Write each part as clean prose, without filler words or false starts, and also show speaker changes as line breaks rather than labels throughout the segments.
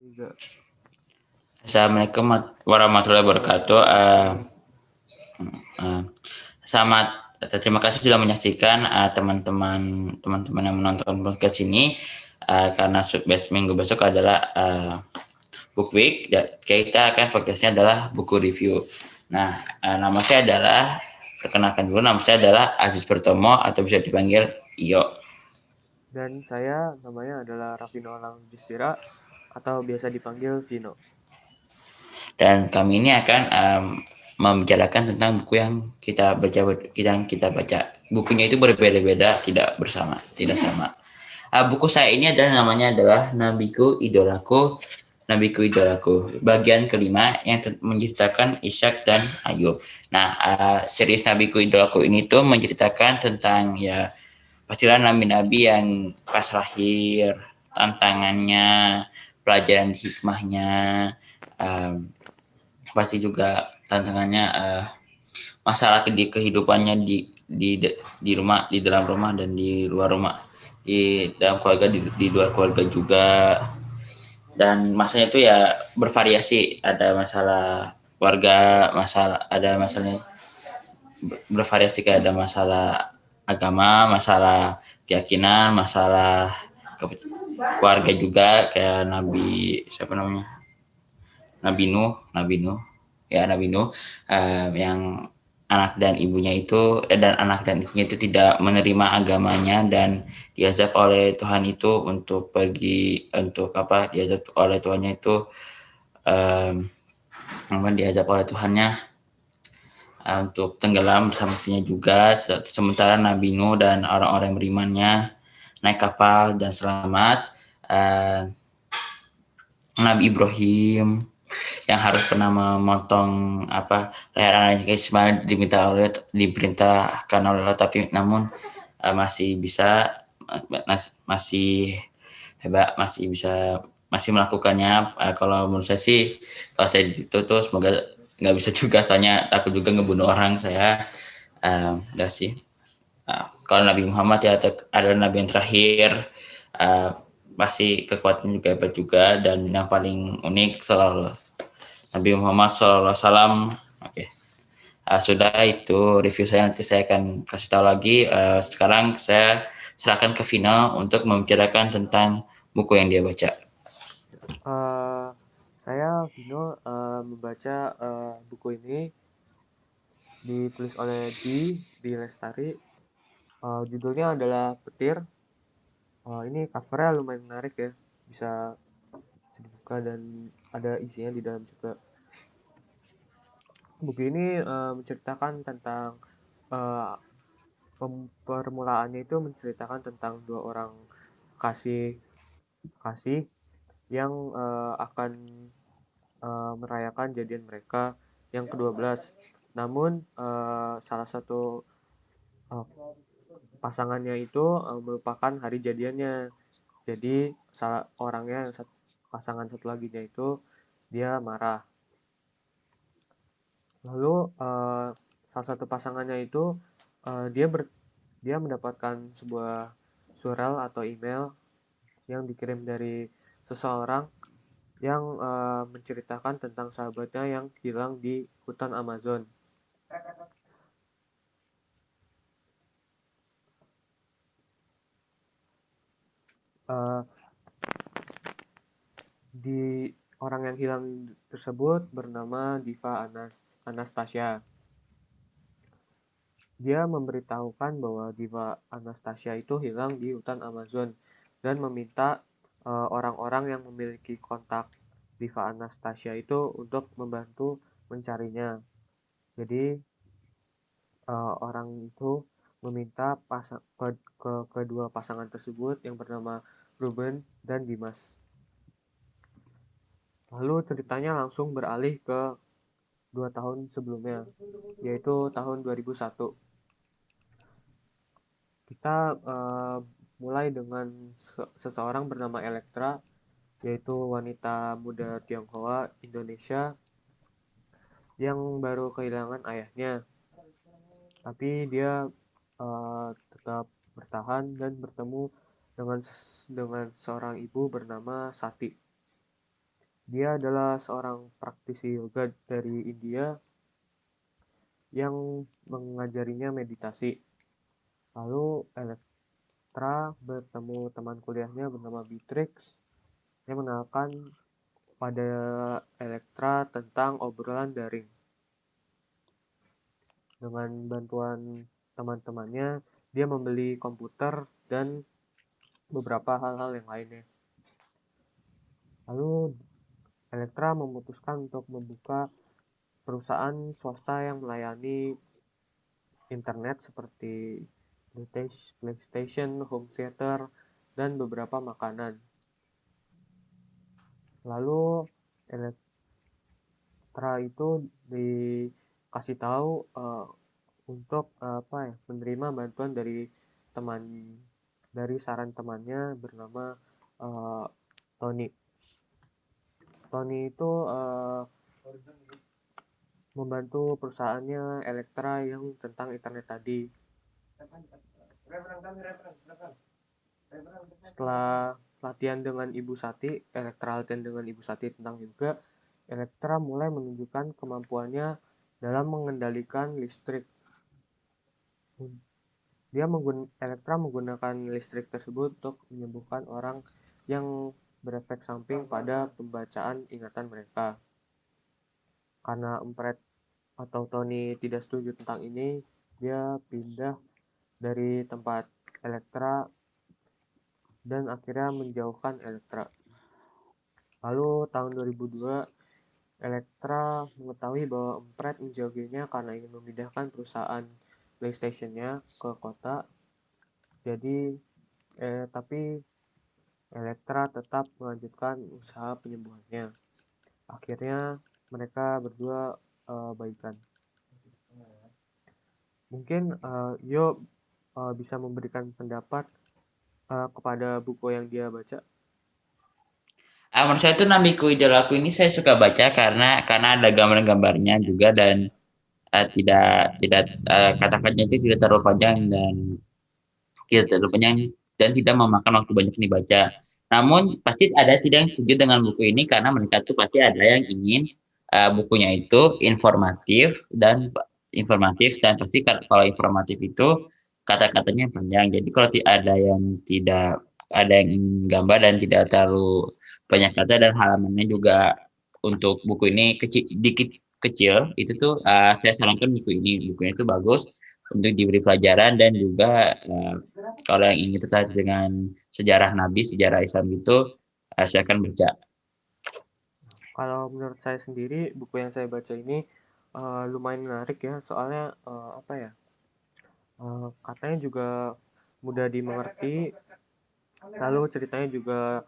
Juga.
Assalamualaikum warahmatullahi wabarakatuh. Eh, Selamat, terima kasih sudah menyaksikan teman-teman yang menonton podcast ini. Karena minggu besok adalah book week, kita akan fokusnya adalah buku review. Nah, nama saya adalah, perkenalkan dulu, nama saya adalah Aziz Pertomo atau bisa dipanggil Iyo.
Dan saya namanya adalah Rafino Alang Justira atau biasa dipanggil Vino.
Dan kami ini akan membicarakan tentang buku yang kita baca. Bukunya itu berbeda-beda, tidak sama. Buku saya ini namanya adalah Nabiku Idolaku. Bagian kelima yang menceritakan Ishak dan Ayub. Nah, series Nabiku Idolaku ini tuh menceritakan tentang, ya, pastilah nabi-nabi yang pas lahir, tantangannya, pelajaran hikmahnya, um, pasti juga tantangannya, masalah di kehidupannya di rumah, di dalam rumah dan di luar rumah, di dalam keluarga, di luar keluarga juga. Dan masanya itu ya bervariasi, ada masalah keluarga, ada masalahnya bervariasi, kayak ada masalah agama, masalah keyakinan, masalah keluarga juga, kayak Nabi siapa namanya, Nabi Nuh, yang anak dan ibunya itu tidak menerima agamanya dan diazab oleh Tuhan itu untuk pergi, untuk apa, diazab oleh Tuhannya itu, diazab oleh Tuhannya, untuk tenggelam bersama istrinya juga. Sementara Nabi Nuh dan orang-orang berimannya naik kapal dan selamat. Nabi Ibrahim yang harus pernah memotong leher anaknya Ismail, diperintahkan oleh Allah, tapi namun masih bisa, masih hebat, masih melakukannya. Kalau menurut saya sih, kalau saya itu tuh semoga nggak bisa juga, soalnya takut juga ngebunuh orang saya. Udah sih. Kalau Nabi Muhammad ya adalah nabi yang terakhir, uh, pasti kekuatan juga hebat juga, dan yang paling unik selalu Nabi Muhammad SAW. Oke. Sudah, itu review saya, nanti saya akan kasih tahu lagi. Sekarang saya serahkan ke Vino untuk membicarakan tentang buku yang dia baca.
Uh, saya Vino membaca buku ini ditulis oleh Di Lestari. Judulnya adalah Petir. Ini covernya lumayan menarik ya, bisa dibuka dan ada isinya di dalam juga. Buku ini menceritakan tentang uh, permulaannya itu menceritakan tentang dua orang kasih kasih yang akan merayakan jadian mereka yang ke-12. Namun salah satu uh, pasangannya itu melupakan hari jadiannya. Jadi salah orangnya, pasangan satu laginya itu dia marah. Lalu salah satu pasangannya itu uh, dia ber, dia mendapatkan sebuah surel atau email yang dikirim dari seseorang yang menceritakan tentang sahabatnya yang hilang di hutan Amazon. Uh, di Orang yang hilang tersebut bernama Diva Anastasia. Dia memberitahukan bahwa Diva Anastasia itu hilang di hutan Amazon dan meminta orang-orang yang memiliki kontak Diva Anastasia itu untuk membantu mencarinya. Jadi orang itu meminta kedua pasangan tersebut yang bernama Ruben dan Dimas. Lalu ceritanya langsung beralih ke 2 tahun sebelumnya, yaitu tahun 2001. Kita mulai dengan seseorang bernama Elektra, yaitu wanita muda Tionghoa Indonesia yang baru kehilangan ayahnya. Tapi dia tetap bertahan dan bertemu dengan seorang ibu bernama Sati. Dia adalah seorang praktisi yoga dari India yang mengajarinya meditasi. Lalu Elektra bertemu teman kuliahnya bernama Beatrix yang mengenalkan pada Elektra tentang obrolan daring. Dengan bantuan teman-temannya, dia membeli komputer dan beberapa hal-hal yang lainnya. Lalu Elektra memutuskan untuk membuka perusahaan swasta yang melayani internet seperti PlayStation, home theater, dan beberapa makanan. Lalu Elektra itu dikasih tahu untuk menerima bantuan teman dari saran temannya bernama uh, Tony. Tony itu membantu perusahaannya Elektra yang tentang internet tadi. Setelah latihan dengan Ibu Sati, Elektra latihan dengan Ibu Sati tentang yoga, Elektra mulai menunjukkan kemampuannya dalam mengendalikan listrik. Elektra menggunakan listrik tersebut untuk menyembuhkan orang yang berefek samping pada pembacaan ingatan mereka. Karena Empret atau Tony tidak setuju tentang ini, dia pindah dari tempat Elektra dan akhirnya menjauhkan Elektra. Lalu tahun 2002, Elektra mengetahui bahwa Empret menjauhinya karena ingin memindahkan perusahaan PlayStation-nya ke kota. Tapi Elektra tetap melanjutkan usaha penyembuhannya. Akhirnya mereka berdua baikan. Mungkin Yo bisa memberikan pendapat kepada buku yang dia baca.
Menurut saya itu Namiku Idolaku ini saya suka baca karena ada gambar-gambarnya juga dan tidak kata-katanya itu tidak terlalu panjang dan tidak terlalu panjang dan tidak memakan waktu banyak dibaca. Namun pasti ada tidak yang setuju dengan buku ini karena mereka tuh pasti ada yang ingin bukunya itu informatif dan pasti kalau informatif itu kata-katanya panjang. Jadi kalau ada yang tidak ada yang ingin gambar dan tidak terlalu banyak kata dan halamannya juga untuk buku ini kecil itu tuh saya sarankan bukunya itu bagus untuk diberi pelajaran dan juga kalau yang ingin tertarik dengan sejarah Nabi, sejarah Islam itu saya akan baca.
Kalau menurut saya sendiri, buku yang saya baca ini lumayan menarik ya, soalnya katanya juga mudah dimengerti, lalu ceritanya juga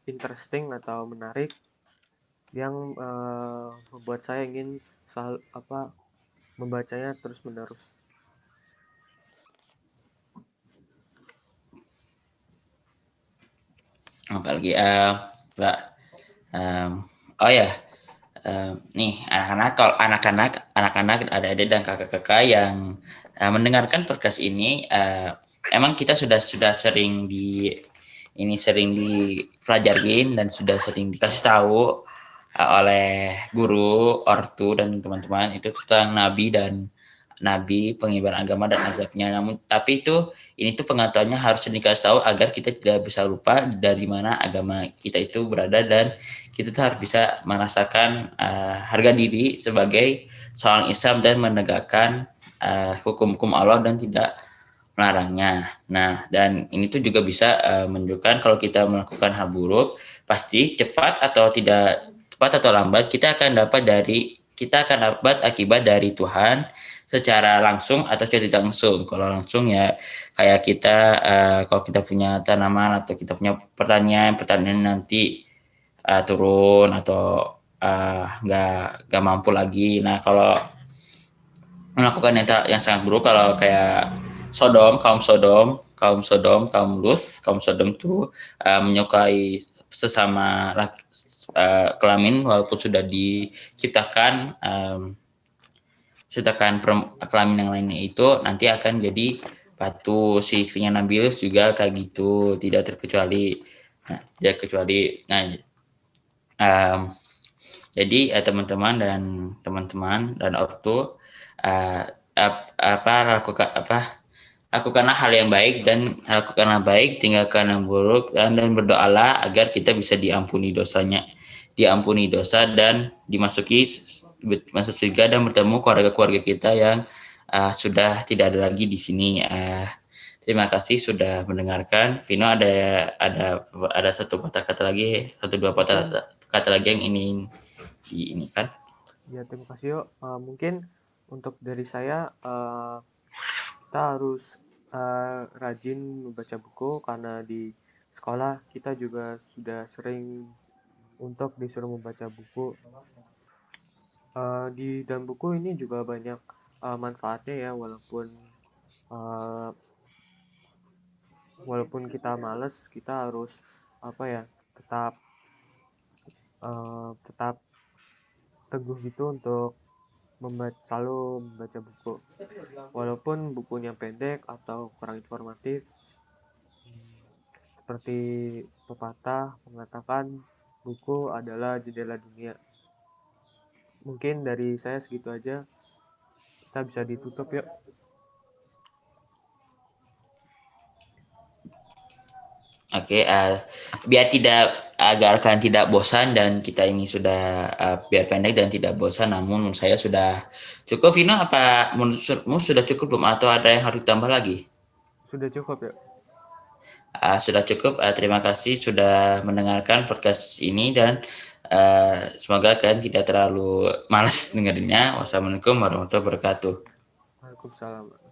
interesting atau menarik, yang membuat saya ingin membacanya terus-menerus.
Apalagi Mbak, oh ya, nih anak-anak adik-adik dan kakak-kakak yang mendengarkan podcast ini, emang kita sudah sering sering dipelajarin dan sudah sering dikasih tahu oleh guru, ortu dan teman-teman itu tentang Nabi, pengibar agama dan azabnya. Namun tapi ini tuh pengetahuannya harus dikasih tahu agar kita tidak bisa lupa dari mana agama kita itu berada dan kita tuh harus bisa merasakan harga diri sebagai seorang Islam dan menegakkan hukum-hukum Allah dan tidak melarangnya. Nah, dan ini tuh juga bisa menunjukkan kalau kita melakukan hal buruk, pasti cepat atau lambat kita akan dapat akibat dari Tuhan secara langsung atau tidak langsung. Kalau langsung ya kayak kita kalau kita punya tanaman atau kita punya pertanian nanti turun atau nggak mampu lagi. Nah, kalau melakukan yang sangat buruk kalau kayak kaum Sodom, kaum Sodom tuh menyukai sesama kelamin walaupun sudah diciptakan kelamin yang lainnya itu nanti akan jadi batu. Si istrinya Nabius juga kayak gitu, tidak kecuali. Nah Um, jadi teman-teman dan ortu uh, lakukanlah hal yang baik dan lakukanlah baik, tinggalkan yang buruk dan berdoalah agar kita bisa diampuni dosa dan masuk surga dan bertemu keluarga-keluarga kita yang sudah tidak ada lagi di sini. Terima kasih sudah mendengarkan. Vino ada satu kata lagi, satu dua
Mungkin
kata lagi yang ini kan?
ya, terima kasih yuk. Mungkin untuk dari saya, kita harus rajin membaca buku karena di sekolah kita juga sudah sering untuk disuruh membaca buku. Di dalam buku ini juga banyak manfaatnya ya, uh, walaupun kita males, kita harus apa ya, tetap tetap teguh gitu untuk selalu membaca buku. Walaupun bukunya pendek atau kurang informatif, seperti pepatah mengatakan buku adalah jendela dunia. Mungkin dari saya segitu aja. Kita bisa ditutup yuk.
Oke, agar kalian tidak bosan dan kita ini sudah biar pendek dan tidak bosan, namun menurut saya sudah cukup. Vino, apa menurutmu sudah cukup belum atau ada yang harus ditambah lagi?
Sudah cukup yuk.
Sudah cukup. Terima kasih sudah mendengarkan podcast ini dan semoga kalian tidak terlalu malas dengerinnya. Wassalamualaikum warahmatullahi wabarakatuh.
Waalaikumsalam.